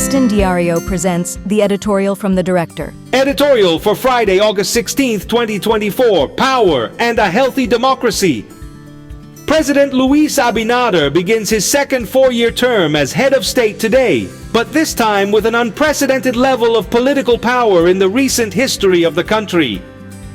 Listin Diario presents the editorial from the director. Editorial for Friday, August 16th, 2024. Power and a Healthy Democracy. President Luis Abinader begins his second four-year term as head of state today, but this time with an unprecedented level of political power in the recent history of the country.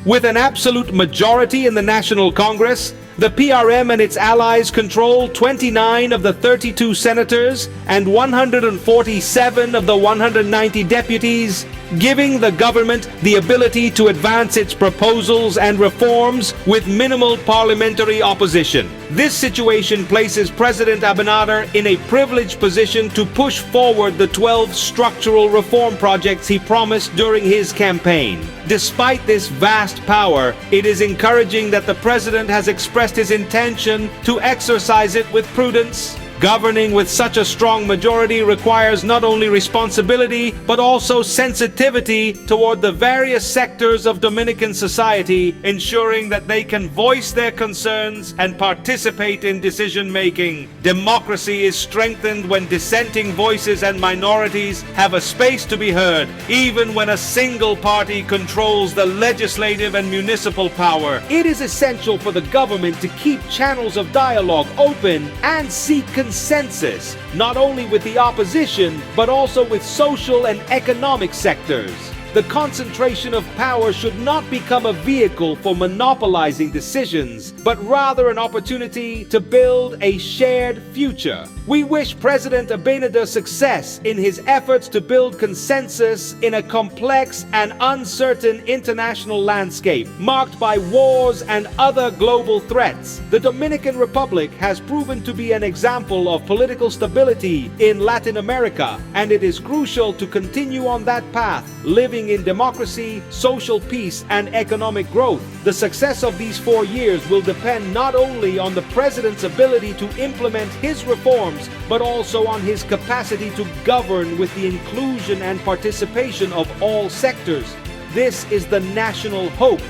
With an absolute majority in the National Congress, the PRM and its allies control 29 of the 32 senators and 147 of the 190 deputies, giving the government the ability to advance its proposals and reforms with minimal parliamentary opposition. This situation places President Abinader in a privileged position to push forward the 12 structural reform projects he promised during his campaign. Despite this vast power, it is encouraging that the president has expressed his intention to exercise it with prudence. Governing with such a strong majority requires not only responsibility, but also sensitivity toward the various sectors of Dominican society, ensuring that they can voice their concerns and participate in decision-making. Democracy is strengthened when dissenting voices and minorities have a space to be heard, even when a single party controls the legislative and municipal power. It is essential for the government to keep channels of dialogue open and seek consensus, not only with the opposition, but also with social and economic sectors. The concentration of power should not become a vehicle for monopolizing decisions, but rather an opportunity to build a shared future. We wish President Abinader success in his efforts to build consensus in a complex and uncertain international landscape, marked by wars and other global threats. The Dominican Republic has proven to be an example of political stability in Latin America, and it is crucial to continue on that path, living in democracy, social peace, and economic growth. The success of these 4 years will depend not only on the president's ability to implement his reforms, but also on his capacity to govern with the inclusion and participation of all sectors. This is the national hope,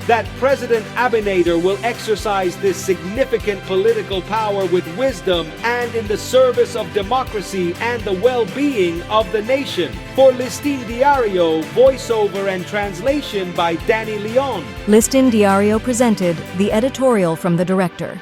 that President Abinader will exercise this significant political power with wisdom and in the service of democracy and the well-being of the nation. For Listin Diario, voiceover and translation by Danny Leon. Listin Diario presented the editorial from the director.